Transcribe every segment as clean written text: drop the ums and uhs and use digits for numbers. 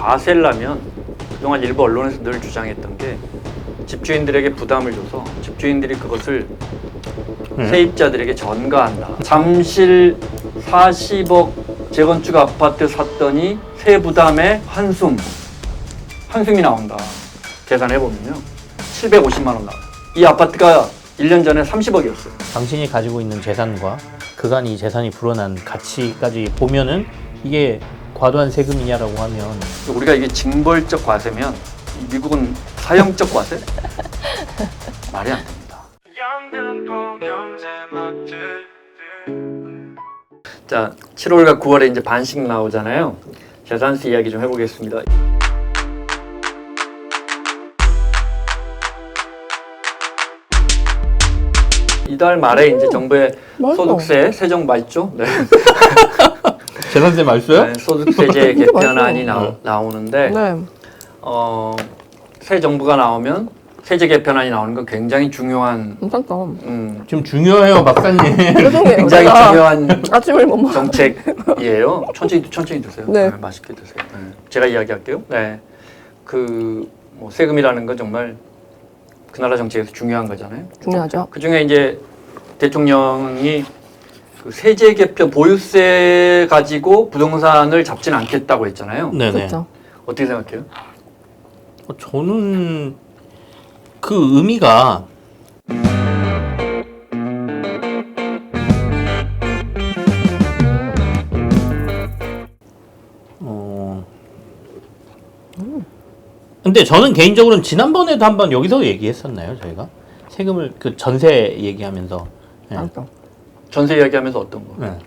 과세라면 그동안 일부 언론에서 늘 주장했던 게 집주인들에게 부담을 줘서 집주인들이 그것을 세입자들에게 전가한다. 잠실 40억 재건축 아파트 샀더니 세부담에 한숨이 나온다. 계산해보면요. 750만 원 나와요. 이 아파트가 1년 전에 30억이었어요. 당신이 가지고 있는 재산과 그간 이 재산이 불어난 가치까지 보면은 이게 과도한 세금이냐라고 하면 우리가 이게 징벌적 과세면 미국은 사형적 과세? 말이 안 됩니다. 자, 7월과 9월에 이제 반씩 나오잖아요. 재산세 이야기 좀 해보겠습니다. 이달 말에 이제 정부의 소득세 세정 맛있죠? 네. 재산세 말써요? 네, 소득세제 개편안이 나오는데 네. 새 정부가 나오면 세제 개편안이 나오는 건 굉장히 중요한 괜찮다. 좀 중요해요, 박사님. 죄송해요. 굉장히 제가 중요한 아침을 못 먹어. 정책이에요. 천천히 드세요. 네. 맛있게 드세요. 네. 제가 이야기할게요. 네, 뭐 세금이라는 건 정말 그 나라 정책에서 중요한 거잖아요. 중요하죠. 그 중에 이제 대통령이 그 세제 개편 보유세 가지고 부동산을 잡지는 않겠다고 했잖아요. 네네. 그렇죠. 어떻게 생각해요? 저는 그 의미가 근데 저는 개인적으로는 지난번에도 한번 여기서 얘기했었나요, 저희가? 세금을 그 전세 얘기하면서. 네. 맞죠. 전세 이야기하면서 어떤 거? 네.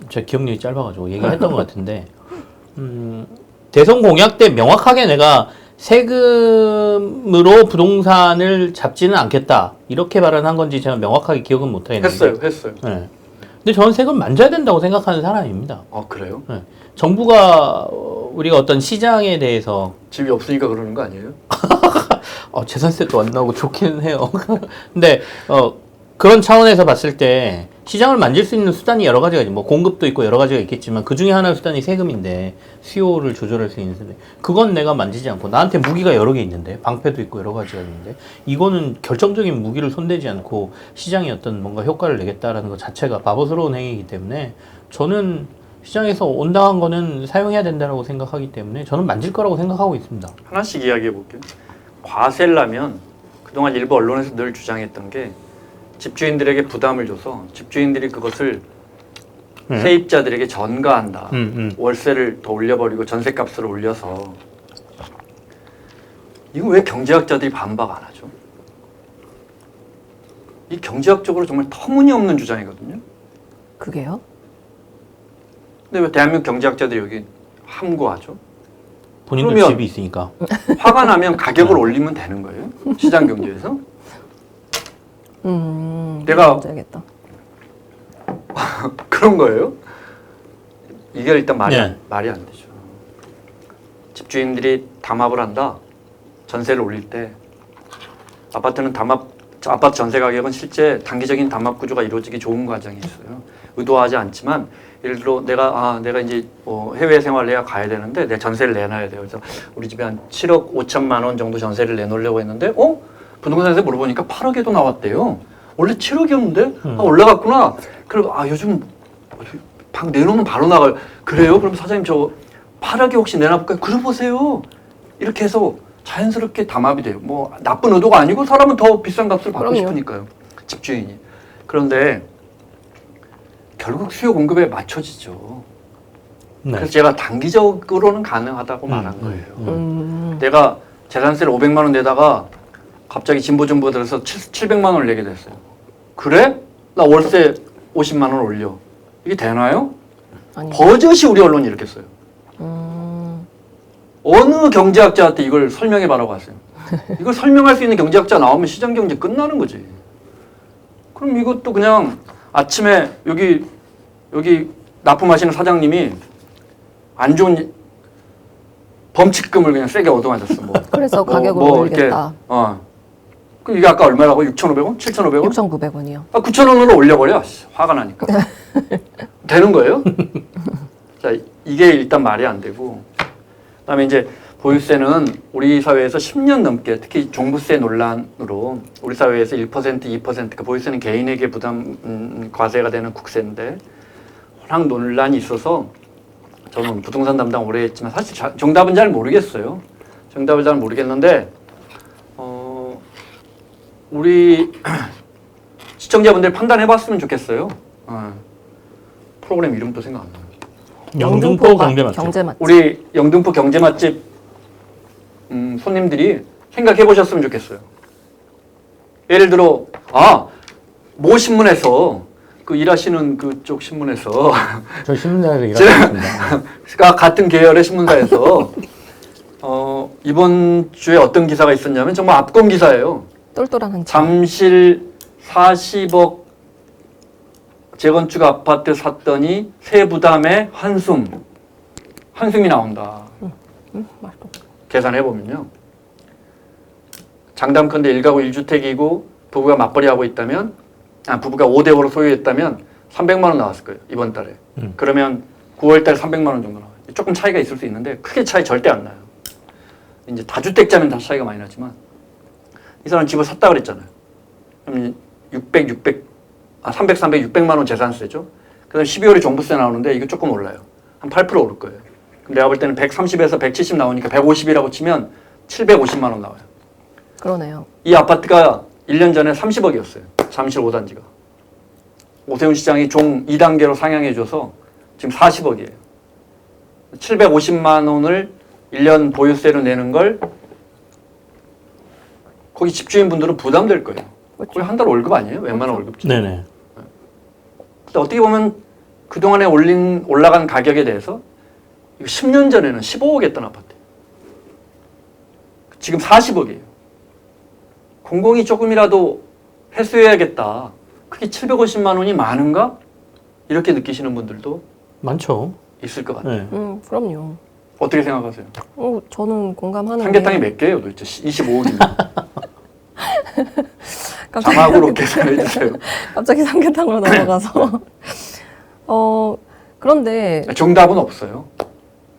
제 기억력이 짧아가지고 얘기했던 것 같은데 대선 공약 때 명확하게 내가 세금으로 부동산을 잡지는 않겠다 이렇게 발언한 건지 제가 명확하게 기억은 못하겠는데 했어요. 네. 근데 저는 세금 만져야 된다고 생각하는 사람입니다. 그래요? 네. 정부가 우리가 어떤 시장에 대해서 집이 없으니까 그러는 거 아니에요? 재산세도 안 나오고 좋기는 해요. 근데 그런 차원에서 봤을 때 시장을 만질 수 있는 수단이 여러 가지가 있죠. 뭐 공급도 있고 여러 가지가 있겠지만 그 중에 하나의 수단이 세금인데 수요를 조절할 수 있는 수단. 그건 내가 만지지 않고 나한테 무기가 여러 개 있는데 방패도 있고 여러 가지가 있는데 이거는 결정적인 무기를 손대지 않고 시장에 어떤 뭔가 효과를 내겠다라는 것 자체가 바보스러운 행위이기 때문에 저는 시장에서 온당한 거는 사용해야 된다고 생각하기 때문에 저는 만질 거라고 생각하고 있습니다. 하나씩 이야기해 볼게요. 과세라면 그동안 일부 언론에서 늘 주장했던 게 집주인들에게 부담을 줘서 집주인들이 그것을 세입자들에게 전가한다. 월세를 더 올려버리고 전세값을 올려서. 이거 왜 경제학자들이 반박 안 하죠? 이 경제학적으로 정말 터무니없는 주장이거든요. 그게요? 근데 왜 대한민국 경제학자들이 여기 함구하죠? 본인도 그러면 집이 있으니까. 화가 나면 가격을 올리면 되는 거예요? 시장 경제에서? 내가 알겠다. 그런 거예요? 이게 일단 말이 안 되죠. 집주인들이 담합을 한다. 전세를 올릴 때 아파트 전세 가격은 실제 단기적인 담합 구조가 이루어지기 좋은 과정이 있어요. 의도하지 않지만 예를 들어 내가 이제 해외 생활을 해야 가야 되는데 내 전세를 내놔야 돼요. 그래서 우리 집에 한 7억 5천만 원 정도 전세를 내놓으려고 했는데 부동산에서 물어보니까 8억에도 나왔대요. 원래 7억이었는데 올라갔구나. 그리고 요즘 방 내놓으면 바로 나가요. 그래요? 그럼 사장님 저 8억에 혹시 내놔볼까요? 그래 보세요. 이렇게 해서 자연스럽게 담합이 돼요. 뭐 나쁜 의도가 아니고 사람은 더 비싼 값을 받고 그럼요. 싶으니까요. 집주인이. 그런데 결국 수요 공급에 맞춰지죠. 네. 그래서 제가 단기적으로는 가능하다고 말한 거예요. 내가 재산세를 500만 원 내다가 갑자기 진보정부가 들어서 700만 원을 내게 됐어요. 그래? 나 월세 50만 원 올려. 이게 되나요? 아니요. 버젓이 우리 언론이 이렇게 써요. 어느 경제학자한테 이걸 설명해 봐라고 하세요. 이걸 설명할 수 있는 경제학자 나오면 시장 경제 끝나는 거지. 그럼 이것도 그냥 아침에 여기 납품하시는 사장님이 안 좋은 범칙금을 그냥 세게 얻어맞았어. 그래서 가격을 올리겠다. 그 이게 아까 얼마라고? 6,500원? 7,500원? 6,900원이요. 9,000원으로 올려버려. 화가 나니까. 되는 거예요? 자, 이게 일단 말이 안 되고 그다음에 이제 보유세는 우리 사회에서 10년 넘게 특히 종부세 논란으로 우리 사회에서 1%, 2%가 보유세는 개인에게 부담 과세가 되는 국세인데 워낙 논란이 있어서 저는 부동산 담당 오래 했지만 사실 정답은 잘 모르겠어요. 정답을 잘 모르겠는데 우리 시청자분들 판단해봤으면 좋겠어요. 프로그램 이름도 생각 안 나요. 영등포 경제 맛집. 경제 맛집. 우리 영등포 경제 맛집 손님들이 생각해 보셨으면 좋겠어요. 예를 들어 모 신문에서 그 일하시는 그쪽 신문에서 저 신문사에서 일하고 있습니다. 제가 같은 계열의 신문사에서 이번 주에 어떤 기사가 있었냐면 정말 압권 기사예요. 똘똘한 한 잠실 40억 재건축 아파트 샀더니 세부담에 한숨이 나온다. 맛있고. 계산해보면요. 장담컨대 1가구 1주택이고 부부가 맞벌이하고 있다면 부부가 5대5로 소유했다면 300만 원 나왔을 거예요. 이번 달에. 그러면 9월 달 300만 원 정도 나와요. 조금 차이가 있을 수 있는데 크게 차이 절대 안 나요. 이제 다주택자면 다 차이가 많이 나지만 이 사람 집을 샀다 그랬잖아요. 그럼 300, 300, 600만 원 재산세죠. 그 다음에 12월에 종부세 나오는데 이거 조금 올라요. 한 8% 오를 거예요. 그럼 내가 볼 때는 130에서 170 나오니까 150이라고 치면 750만 원 나와요. 그러네요. 이 아파트가 1년 전에 30억이었어요. 잠실 5단지가. 오세훈 시장이 종 2단계로 상향해줘서 지금 40억이에요. 750만 원을 1년 보유세로 내는 걸 거기 집주인분들은 부담될 거예요. 그렇죠. 거의 한 달 월급 아니에요? 웬만한 월급지. 네네. 근데 어떻게 보면 그동안에 올라간 가격에 대해서 10년 전에는 15억 했던 아파트. 지금 40억이에요. 공공이 조금이라도 회수해야겠다. 그게 750만 원이 많은가? 이렇게 느끼시는 분들도 많죠. 있을 것 같아요. 네. 그럼요. 어떻게 생각하세요? 저는 공감하는데. 삼계탕이 몇 개예요 도대체? 25억이면. 자막으로 계산해 주세요. 갑자기 삼계탕으로 넘어가서. 그런데 정답은 없어요.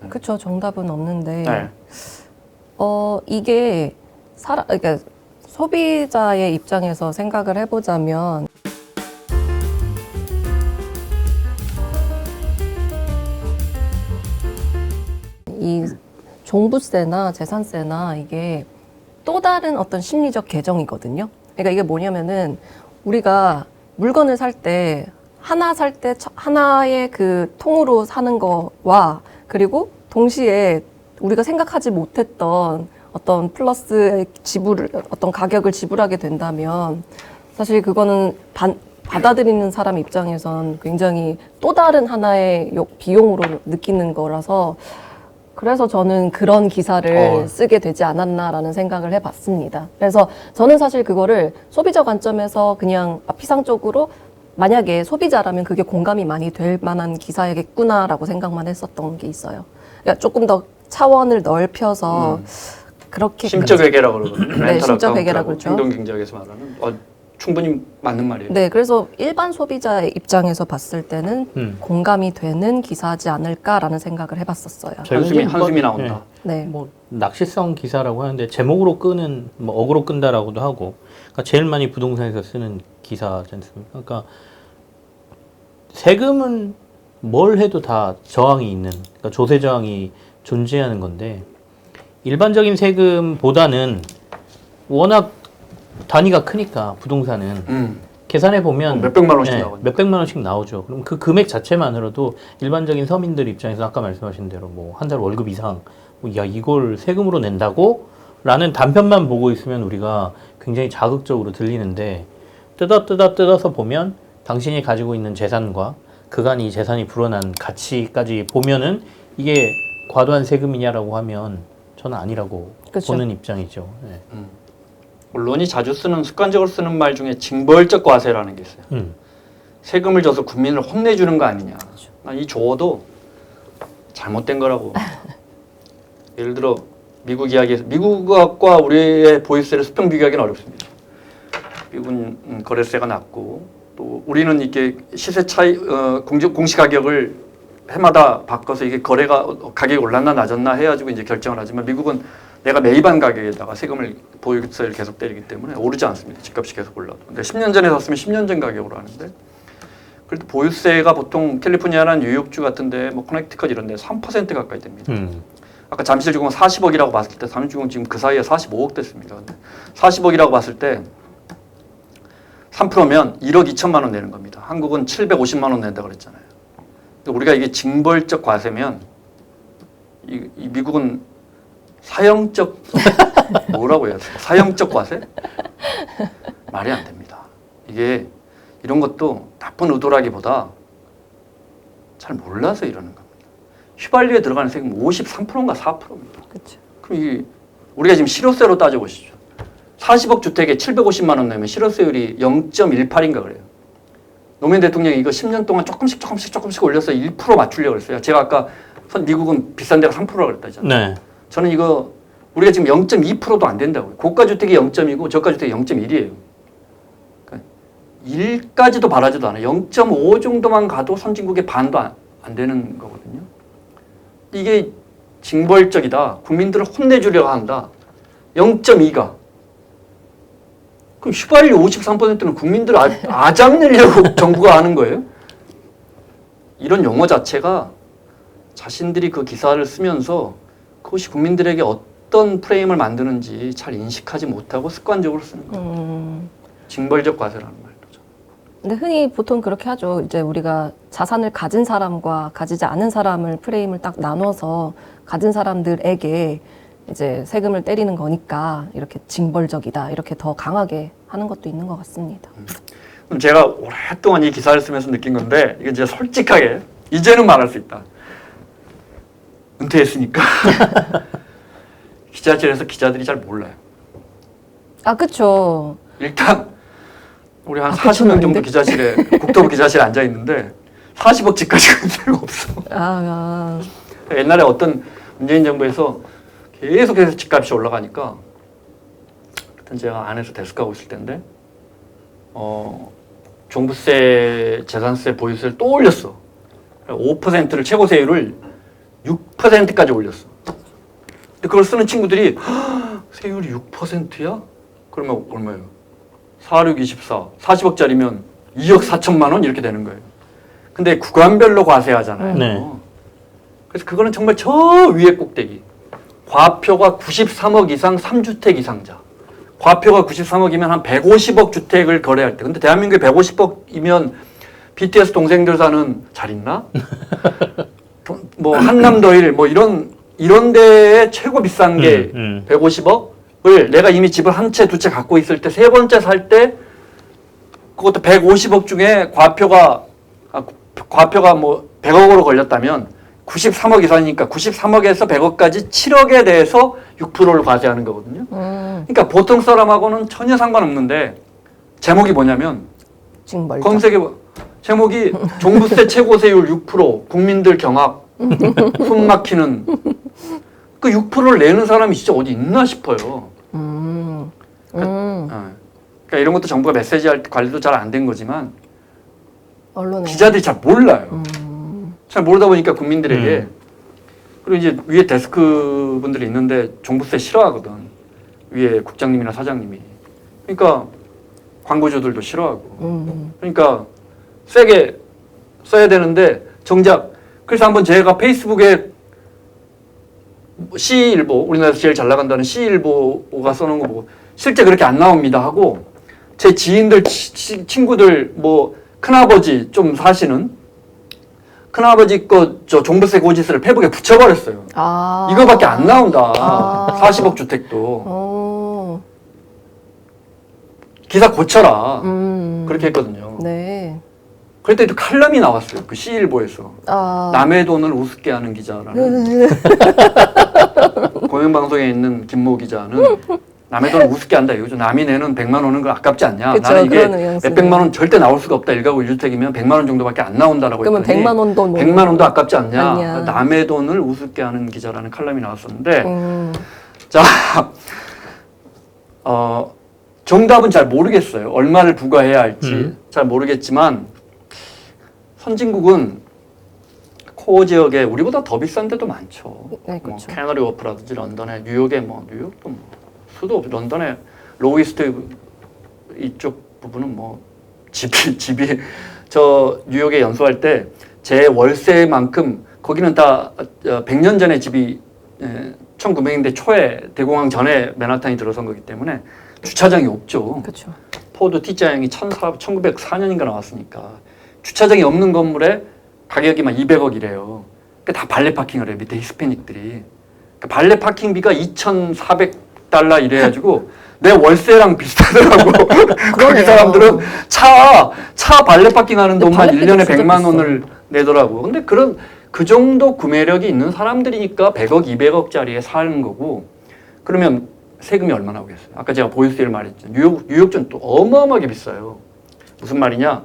그쵸, 정답은 없는데 네. 이게 그러니까 소비자의 입장에서 생각을 해보자면 이 종부세나 재산세나 이게 또 다른 어떤 심리적 계정이거든요. 그러니까 이게 뭐냐면은 우리가 물건을 살 때 하나의 그 통으로 사는 거와 그리고 동시에 우리가 생각하지 못했던 어떤 플러스의 어떤 가격을 지불하게 된다면 사실 그거는 받아들이는 사람 입장에선 굉장히 또 다른 하나의 비용으로 느끼는 거라서 그래서 저는 그런 기사를 쓰게 되지 않았나라는 생각을 해봤습니다. 그래서 저는 사실 그거를 소비자 관점에서 그냥 피상적으로 만약에 소비자라면 그게 공감이 많이 될 만한 기사이겠구나라고 생각만 했었던 게 있어요. 그러니까 조금 더 차원을 넓혀서 그렇게 심적 회계라고 그러거든요. 네, 심적 회계라고 그러죠. 행동경제학에서 말하는 충분히 맞는 말이에요. 네, 그래서 일반 소비자의 입장에서 봤을 때는 공감이 되는 기사지 않을까라는 생각을 해봤었어요. 한숨이 나온다. 네. 뭐 낚시성 기사라고 하는데 제목으로 끄는 뭐 어그로 끈다라고도 하고, 그러니까 제일 많이 부동산에서 쓰는 기사지 않습니까? 그러니까 세금은 뭘 해도 다 저항이 있는, 그러니까 조세 저항이 존재하는 건데 일반적인 세금보다는 워낙 단위가 크니까 부동산은 계산해 보면 몇백만 원씩 나오니까. 몇백만 원씩 나오죠. 그럼 그 금액 자체만으로도 일반적인 서민들 입장에서 아까 말씀하신 대로 뭐 한 달 월급 이상 야 이걸 세금으로 낸다고? 라는 단편만 보고 있으면 우리가 굉장히 자극적으로 들리는데 뜯어서 보면 당신이 가지고 있는 재산과 그간 이 재산이 불어난 가치까지 보면은 이게 과도한 세금이냐라고 하면 저는 아니라고 그쵸. 보는 입장이죠. 네. 언론이 자주 쓰는 습관적으로 쓰는 말 중에 징벌적 과세라는 게 있어요. 세금을 줘서 국민을 혼내주는 거 아니냐. 난 이 조어도 잘못된 거라고. 예를 들어 미국과 우리의 보유세를 수평 비교하기는 어렵습니다. 미국은 거래세가 낮고 또 우리는 이렇게 시세 차이 공시 가격을 해마다 바꿔서 이게 거래가 가격이 올랐나 낮았나 해가지고 이제 결정을 하지만 미국은 내가 매입한 가격에다가 세금을 보유세를 계속 때리기 때문에 오르지 않습니다. 집값이 계속 올라도. 근데 10년 전에 샀으면 10년 전 가격으로 하는데 그래도 보유세가 보통 캘리포니아나 뉴욕주 같은데 뭐 커넥티컷 이런 데 3% 가까이 됩니다. 아까 잠실주공 40억이라고 봤을 때 잠실주공 지금 그 사이에 45억 됐습니다. 근데 40억이라고 봤을 때 3%면 1억 2천만 원 내는 겁니다. 한국은 750만 원 낸다고 그랬잖아요. 우리가 이게 징벌적 과세면 이 미국은 사형적 뭐라고 해야 돼요? 사형적 과세? 말이 안 됩니다. 이게 이런 것도 나쁜 의도라기보다 잘 몰라서 이러는 겁니다. 휘발유에 들어가는 세금 53%인가 4%입니다. 그렇죠. 그럼 이게 우리가 지금 실효세로 따져보시죠. 40억 주택에 750만 원 내면 실효세율이 0.18인가 그래요. 노무현 대통령이 이거 10년 동안 조금씩 올려서 1% 맞추려고 그랬어요. 제가 아까 미국은 비싼 데가 3%라고 그랬다잖아요. 네. 저는 이거 우리가 지금 0.2%도 안 된다고요. 고가주택이 0.2고 저가주택이 0.1이에요. 그러니까 1까지도 바라지도 않아요. 0.5 정도만 가도 선진국의 반도 안 되는 거거든요. 이게 징벌적이다. 국민들을 혼내주려고 한다. 0.2가. 그럼 휘발유 53%는 국민들을 아잡내려고 정부가 하는 거예요? 이런 용어 자체가 자신들이 그 기사를 쓰면서 그것이 국민들에게 어떤 프레임을 만드는지 잘 인식하지 못하고 습관적으로 쓰는 거예요. 징벌적 과세라는 말이죠. 근데 흔히 보통 그렇게 하죠. 이제 우리가 자산을 가진 사람과 가지지 않은 사람을 프레임을 딱 나눠서 가진 사람들에게 이제 세금을 때리는 거니까 이렇게 징벌적이다. 이렇게 더 강하게 하는 것도 있는 것 같습니다. 그럼 제가 오랫동안 이 기사를 쓰면서 느낀 건데 이게 이제 솔직하게 이제는 말할 수 있다. 은퇴했으니까 기자실에서 기자들이 잘 몰라요. 아, 그쵸. 일단 우리 한 아, 40명 정도 아닌데? 기자실에 국토부 기자실에 앉아 있는데 40억 집까지 간 데가 없어. 옛날에 어떤 문재인 정부에서 계속해서 집값이 올라가니까 그때 제가 안에서 데스크하고 있을 텐데 종부세, 재산세, 보유세를 또 올렸어. 5%를 최고세율을 6%까지 올렸어. 근데 그걸 쓰는 친구들이 세율이 6%야? 그러면 얼마예요? 4, 6, 24, 40억짜리면 2억 4천만 원 이렇게 되는 거예요. 근데 구간별로 과세하잖아요. 네. 그래서 그거는 정말 저 위에 꼭대기. 과표가 93억 이상 3주택 이상자. 과표가 93억이면 한 150억 주택을 거래할 때. 근데 대한민국에 150억이면 BTS 동생들 사는 잘 있나? 뭐 한남더일 뭐 이런 데에 최고 비싼 게 150억을 내가 이미 집을 한 채 두 채 갖고 있을 때 세 번째 살 때 그것도 150억 중에 과표가 뭐 100억으로 걸렸다면 93억 이상이니까 93억에서 100억까지 7억에 대해서 6%를 과세하는 거거든요. 그러니까 보통 사람하고는 전혀 상관없는데 제목이 뭐냐면 징벌적. 검색해 제목이 종부세 최고세율 6% 국민들 경악 숨 막히는 그 6%를 내는 사람이 진짜 어디 있나 싶어요. 그러니까 이런 것도 정부가 메시지 관리도 잘 안 된 거지만 언론에. 기자들이 잘 몰라요. 잘 모르다 보니까 국민들에게 그리고 이제 위에 데스크 분들이 있는데 종부세 싫어하거든. 위에 국장님이나 사장님이. 그러니까 광고주들도 싫어하고. 그러니까 세게 써야 되는데 정작 그래서 한번 제가 페이스북에 C일보 우리나라에서 제일 잘 나간다는 C일보가 써놓은 거 보고 실제 그렇게 안 나옵니다 하고 제 지인들 친구들 뭐 큰아버지 좀 사시는 큰아버지 저 종부세 고지서를 페북에 붙여버렸어요. 이거밖에 안 나온다. 40억 주택도. 기사 고쳐라. 그렇게 했거든요. 네. 그때 또 칼럼이 나왔어요. 그 C일보에서. 남의 돈을 우습게 하는 기자라는. 공영방송에 있는 김모 기자는 남의 돈을 우습게 한다. 이거죠. 남이 내는 100만 원은 그 아깝지 않냐. 그쵸, 나는 이게 그런 몇백만 원 절대 나올 수가 없다. 1가구 1주택이면 100만 원 정도밖에 안 나온다라고 그러면 했더니 100만 원도 100만 원도 아깝지 않냐. 아니야. 남의 돈을 우습게 하는 기자라는 칼럼이 나왔었는데 자, 정답은 잘 모르겠어요. 얼마를 부과해야 할지 잘 모르겠지만 선진국은 코어 지역에 우리보다 더 비싼 데도 많죠. 네, 뭐 그렇죠. 캐너리 워프라든지 런던에 뉴욕에 뭐 뉴욕도 뭐 수도 없이 런던에 로이스트 이쪽 부분은 뭐 집이 저 뉴욕에 연수할 때 제 월세만큼 거기는 다 100년 전에 집이 1900년대 초에 대공황 전에 맨하탄이 들어선 거기 때문에 주차장이 없죠. 그렇죠. 포드 T자형이 1904년인가 나왔으니까 주차장이 없는 건물에 가격이 막 200억이래요. 그러니까 다 발레 파킹을 해요. 밑에 히스패닉들이. 그러니까 발레 파킹비가 2,400달러 이래가지고 내 월세랑 비슷하더라고. 거기 사람들은 차 발레 파킹하는 근데 돈만 발레 1년에 진짜 100만 비싸. 원을 내더라고. 근데 그 정도 구매력이 있는 사람들이니까 100억, 200억짜리에 사는 거고 그러면 세금이 얼마나 오겠어요? 아까 제가 보유세를 말했죠. 뉴욕주는 또 어마어마하게 비싸요. 무슨 말이냐?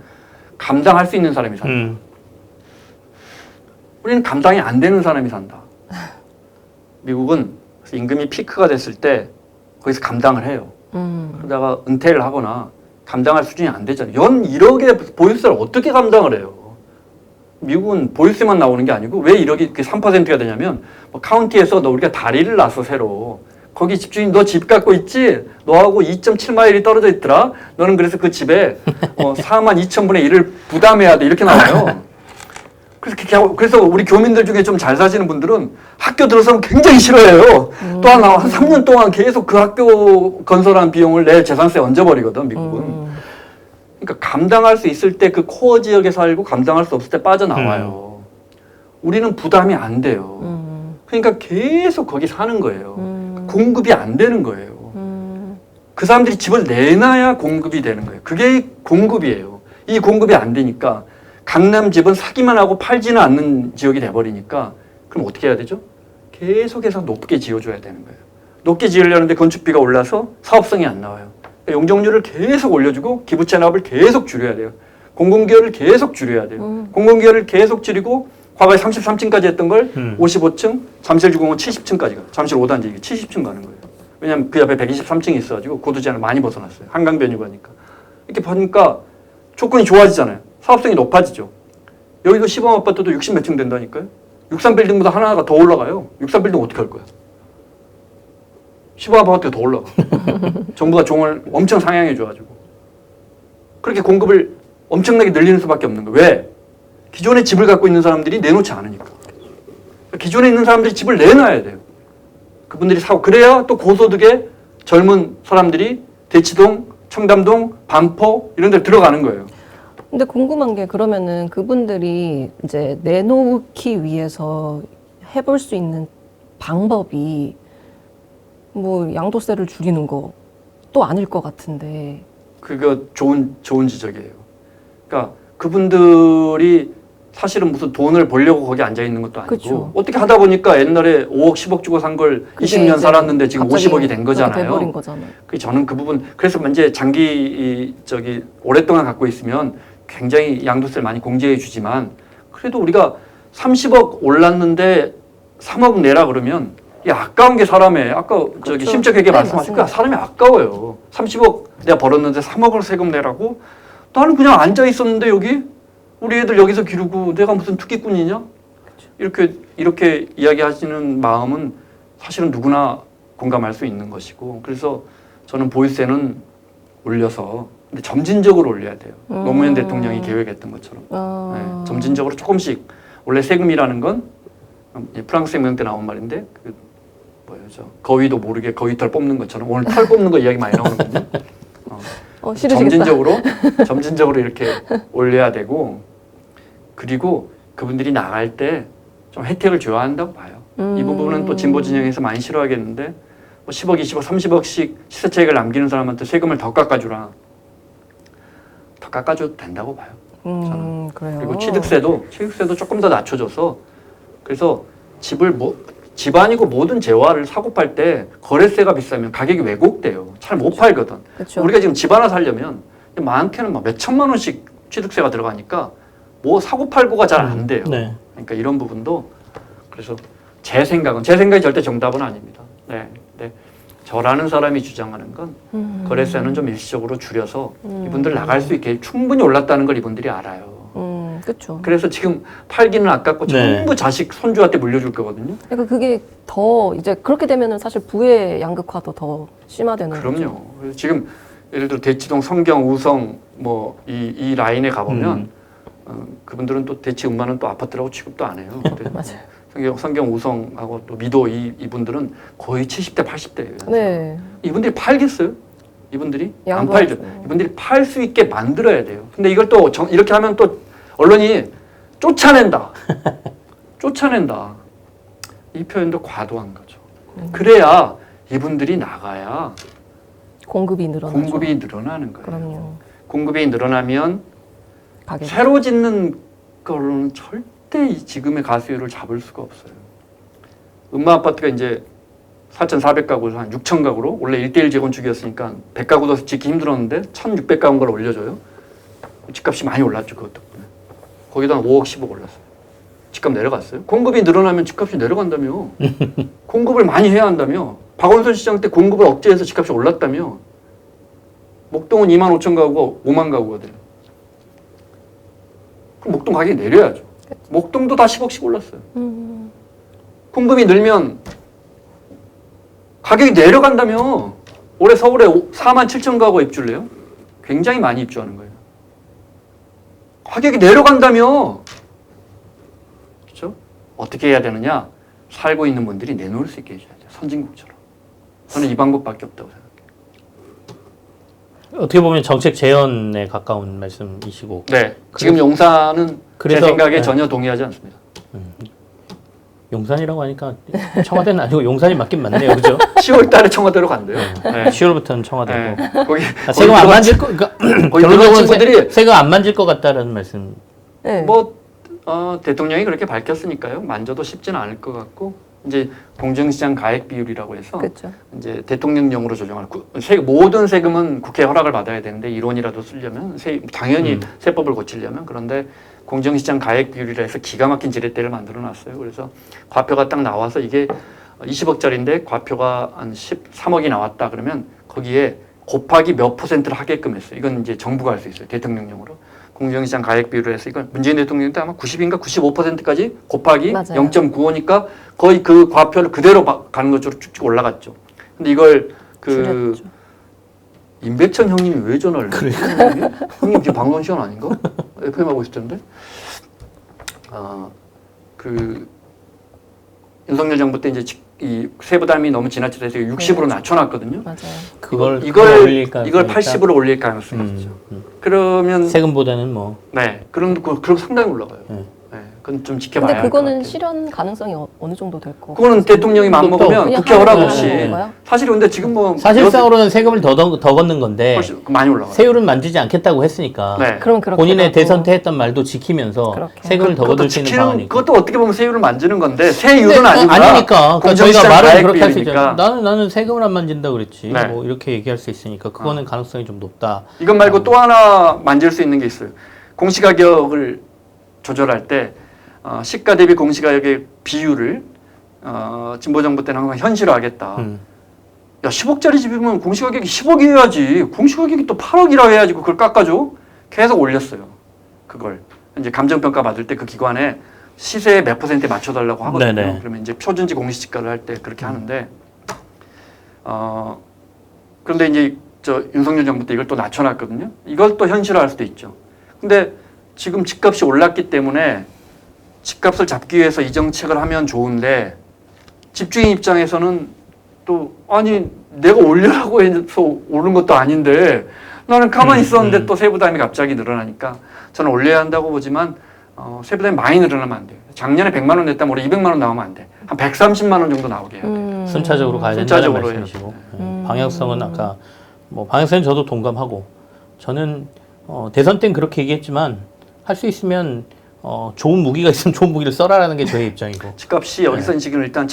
감당할 수 있는 사람이 산다. 우리는 감당이 안 되는 사람이 산다. 미국은 임금이 피크가 됐을 때 거기서 감당을 해요. 그러다가 은퇴를 하거나 감당할 수준이 안 되잖아요. 연 1억의 보유세를 어떻게 감당을 해요? 미국은 보유세만 나오는 게 아니고 왜 1억이 3%가 되냐면 뭐 카운티에서 너 우리가 다리를 놨어 새로. 거기 집주인 너 집 갖고 있지? 너하고 2.7마일이 떨어져 있더라. 너는 그래서 그 집에 4만 2천분의 1을 부담해야 돼. 이렇게 나와요. 그래서 우리 교민들 중에 좀 잘 사시는 분들은 학교 들어서면 굉장히 싫어해요. 또 하나 한 3년 동안 계속 그 학교 건설한 비용을 내 재산세에 얹어버리거든 미국은. 그러니까 감당할 수 있을 때 그 코어 지역에 살고 감당할 수 없을 때 빠져나와요. 우리는 부담이 안 돼요. 그러니까 계속 거기 사는 거예요. 공급이 안 되는 거예요. 그 사람들이 집을 내놔야 공급이 되는 거예요. 그게 공급이에요. 이 공급이 안 되니까 강남 집은 사기만 하고 팔지는 않는 지역이 돼버리니까 그럼 어떻게 해야 되죠? 계속해서 높게 지어줘야 되는 거예요. 높게 지으려는데 건축비가 올라서 사업성이 안 나와요. 용적률을 계속 올려주고 기부 체납을 계속 줄여야 돼요. 공공기여를 계속 줄여야 돼요. 공공기여를 계속 줄이고 과거에 33층까지 했던 걸 55층, 잠실주공은 70층까지 가요. 잠실 5단지 이게 70층 가는 거예요. 왜냐하면 그 옆에 123층이 있어가지고 고도 제한을 많이 벗어났어요. 한강 변유가니까. 이렇게 보니까 조건이 좋아지잖아요. 사업성이 높아지죠. 여기도 시범 아파트도 60 몇 층 된다니까요. 63빌딩보다 하나가 더 올라가요. 63빌딩 어떻게 할 거야? 시범 아파트가 더 올라가. 정부가 종을 엄청 상향해 줘가지고. 그렇게 공급을 엄청나게 늘리는 수밖에 없는 거예요. 왜? 기존에 집을 갖고 있는 사람들이 내놓지 않으니까. 기존에 있는 사람들이 집을 내놔야 돼요. 그분들이 사고 그래야 또 고소득의 젊은 사람들이 대치동, 청담동, 반포 이런 데 들어가는 거예요. 근데 궁금한 게 그러면은 그분들이 이제 내놓기 위해서 해볼 수 있는 방법이 뭐 양도세를 줄이는 거 또 아닐 것 같은데. 그거 좋은 지적이에요. 그러니까 그분들이 사실은 무슨 돈을 벌려고 거기 앉아 있는 것도 아니고 그쵸. 어떻게 하다 보니까 옛날에 5억, 10억 주고 산 걸 20년 이제 살았는데 지금 갑자기 50억이 된 거잖아요. 돼버린 거잖아요. 저는 그 부분 그래서 이제 오랫동안 갖고 있으면 굉장히 양도세를 많이 공제해 주지만 그래도 우리가 30억 올랐는데 3억 내라 그러면 이 아까운 게 사람의 아까 그렇죠. 심적에게 네, 말씀하실 거야. 맞습니다. 사람이 아까워요. 30억 내가 벌었는데 3억을 세금 내라고? 나는 그냥 앉아 있었는데 여기 우리 애들 여기서 기르고 내가 무슨 투기꾼이냐? 이렇게 이야기하시는 마음은 사실은 누구나 공감할 수 있는 것이고 그래서 저는 보유세는 올려서 근데 점진적으로 올려야 돼요. 노무현 대통령이 계획했던 것처럼 네, 점진적으로 조금씩 원래 세금이라는 건 프랑스 혁명 때 나온 말인데 거위도 모르게 거위털 뽑는 것처럼 오늘 털 뽑는 거 이야기 많이 나오는거든요. 싫으시겠다. 점진적으로 이렇게 올려야 되고 그리고 그분들이 나갈 때 좀 혜택을 줘야 한다고 봐요. 이 부분은 또 진보 진영에서 많이 싫어하겠는데 뭐 10억, 20억, 30억씩 시세차익을 남기는 사람한테 세금을 더 깎아주라. 더 깎아줘도 된다고 봐요. 저는. 그래요. 그리고 취득세도 조금 더 낮춰줘서 그래서 집 아니고 모든 재화를 사고 팔 때 거래세가 비싸면 가격이 왜곡돼요. 잘 못 팔거든. 그쵸. 우리가 지금 집 하나 살려면 많게는 막 몇 천만 원씩 취득세가 들어가니까 뭐 사고 팔고가 잘 안 돼요. 네. 그러니까 이런 부분도 그래서 제 생각이 절대 정답은 아닙니다. 네. 저라는 사람이 주장하는 건 거래세는 좀 일시적으로 줄여서 이분들 나갈 수 있게 충분히 올랐다는 걸 이분들이 알아요. 그렇죠. 그래서 지금 팔기는 아깝고 네. 전부 자식 손주한테 물려줄 거거든요. 그러니까 그게 더 이제 그렇게 되면은 사실 부의 양극화도 더 심화되는 거죠. 그럼요. 그래서 지금 예를 들어 대치동, 성경, 우성 뭐 이 라인에 가보면 그분들은 또 대치 음마는 또 아파트라고 취급도 안 해요. 맞아요. 성경 우성하고 또 미도 이분들은 거의 70대, 80대예요. 네. 이분들이 팔겠어요? 이분들이 안 양보하죠. 팔죠. 이분들이 팔 수 있게 만들어야 돼요. 근데 이걸 또 이렇게 하면 또 언론이 쫓아낸다. 쫓아낸다. 이 표현도 과도한 거죠. 그래야 이분들이 나가야 공급이 늘어나죠. 공급이 늘어나는 거예요. 그럼요. 공급이 늘어나면 가격. 새로 짓는 걸로는 절대 이 지금의 가수율을 잡을 수가 없어요. 음마 아파트가 이제 4,400가구에서 한 6,000가구로 원래 1대1 재건축이었으니까 100가구도 짓기 힘들었는데 1,600가구를 올려줘요. 집값이 많이 올랐죠. 그것 덕분에. 거기다 한 5억, 10억 올랐어요. 집값 내려갔어요. 공급이 늘어나면 집값이 내려간다며. 공급을 많이 해야 한다며. 박원순 시장 때 공급을 억제해서 집값이 올랐다며. 목동은 25,000가구가 5만 가구가 돼요. 그럼 목동 가격이 내려야죠. 목동도 다 10억씩 올랐어요. 공급이 늘면 가격이 내려간다며. 올해 서울에 47,000가구 입주를해요. 굉장히 많이 입주하는 거예요. 가격이 내려간다며. 그렇죠? 어떻게 해야 되느냐? 살고 있는 분들이 내놓을 수 있게 해줘야 돼요. 선진국처럼. 저는 이 방법밖에 없다고 생각해요. 어떻게 보면 정책 재현에 가까운 말씀이시고. 네. 지금 용산은 그래서- 제 생각에 네. 전혀 동의하지 않습니다. 용산이라고 하니까 청와대는 아니고 용산이 맞긴 맞네요. 그죠? 10월 달에 청와대로 간대요. 네. 10월부터는 청와대고. 네. 거기 세금 안 만질 거, 그러니까 거기 결론적으로 친구들이 세금 안 만질 것 같다라는 말씀. 네. 대통령이 그렇게 밝혔으니까요. 만져도 쉽지는 않을 것 같고 이제 공정시장 가액 비율이라고 해서 그렇죠. 이제 대통령령으로 조정할 모든 세금은 국회 허락을 받아야 되는데 이론이라도 쓰려면 당연히 세법을 고치려면 그런데 공정시장 가액 비율이라 해서 기가 막힌 지렛대를 만들어 놨어요. 그래서 과표가 딱 나와서 이게 20억짜리인데 과표가 한 13억이 나왔다 그러면 거기에 곱하기 몇 퍼센트를 하게끔 했어요. 이건 이제 정부가 할 수 있어요. 대통령령으로. 공정시장 가액 비율을 해서 이건 문재인 대통령 때 아마 90인가 95%까지 곱하기 맞아요. 0.95니까 거의 그 과표를 그대로 가는 것으로 쭉쭉 올라갔죠. 근데 이걸 줄였죠. 임백천 형님이 왜 전화를 해요? 형님 지금 방송 시간 아닌가? FM 하고 있을 텐데. 윤석열 정부 때 이제 이 세부담이 너무 지나치다 해서 60으로 낮춰놨거든요. 맞아요. 그걸 이걸 가능성이 있다? 80으로 올릴 가능성이 있죠. 그러면 세금보다는 뭐 네, 그럼 상당히 올라가요. 네. 네, 그건 좀 지켜봐야 근데 할 것 그거는 같아요. 실현 가능성이 어느 정도 될 거? 그거는 대통령이 마음 먹으면 그냥 국회 허락 하는 없이. 건가요? 사실 근데 지금 뭐 사실상으로는 세금을 더 걷는 건데 훨씬 많이 올라가요. 세율은 만지지 않겠다고 했으니까 네. 그럼 그렇게 본인의 되고. 대선 때 했던 말도 지키면서 그렇게. 세금을 더 걷을 수 있는 방안이고. 그것도 어떻게 보면 세율을 만지는 건데 세율은 근데 아니구나. 아니니까. 그러니까 저희가 공정시장 말은 가액 그렇게 할 수 비율이니까. 있잖아요. 나는 세금을 안 만진다 그랬지. 네. 뭐 이렇게 얘기할 수 있으니까 그거는 가능성이 좀 높다. 이것 말고 또 하나 만질 수 있는 게 있어요. 공시가격을 조절할 때 시가 대비 공시가격의 비율을 진보정부 때는 항상 현실화하겠다. 야 10억짜리 집이면 공시가격이 10억이어야지. 공시가격이 또 8억이라 해야지 그걸 깎아줘. 계속 올렸어요. 그걸 이제 감정평가 받을 때 그 기관에 시세의 몇 퍼센트에 맞춰달라고 하거든요. 네네. 그러면 이제 표준지 공시지가를 할 때 그렇게 하는데 그런데 이제 윤석열 정부 때 이걸 또 낮춰놨거든요. 이걸 또 현실화할 수도 있죠. 근데 지금 집값이 올랐기 때문에 집값을 잡기 위해서 이 정책을 하면 좋은데 집주인 입장에서는 또 아니 내가 올리라고 해서 오른 것도 아닌데 나는 가만히 있었는데 또 세부담이 갑자기 늘어나니까 저는 올려야 한다고 보지만 세부담이 많이 늘어나면 안 돼요. 작년에 100만 원 냈다면 올해 200만 원 나오면 안 돼. 한 130만 원 정도 나오게 해야 돼요. 순차적으로 가야 된다는 순차적으로 말씀이시고 방향성은 아까 뭐 방향성은 저도 동감하고 저는 대선 때는 그렇게 얘기했지만 할 수 있으면 좋은 무기가 있으면 좋은 무기를 써라라는 게 저의 입장이고 집값이 여기서 지금 일단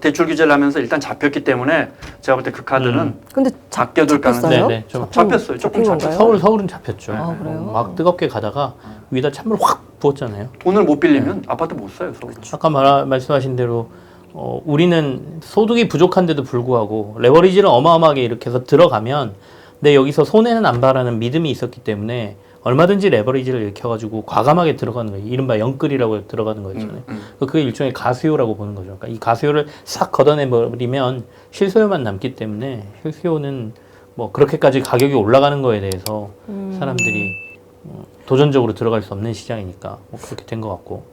대출 규제를 하면서 일단 잡혔기 때문에 제가 볼 때 그 카드는 근데 아껴둘 가능성이 잡혔어요? 네네, 좀 잡혔어요. 조금 잡힌 잡혔어요. 건가요? 서울은 잡혔죠. 아, 그래요? 막 뜨겁게 가다가 위에다 찬물 확 부었잖아요. 돈을 못 빌리면 아파트 못 사요. 서울. 아까 말씀하신 대로 우리는 소득이 부족한데도 불구하고 레버리지를 어마어마하게 이렇게 해서 들어가면 내 여기서 손해는 안 봐라는 믿음이 있었기 때문에 얼마든지 레버리지를 일으켜가지고 과감하게 들어가는 거예요. 이른바 영끌이라고 들어가는 거 있잖아요. 그게 일종의 가수요라고 보는 거죠. 그러니까 이 가수요를 싹 걷어내버리면 실수요만 남기 때문에 실수요는 뭐 그렇게까지 가격이 올라가는 거에 대해서 사람들이 도전적으로 들어갈 수 없는 시장이니까 뭐 그렇게 된 것 같고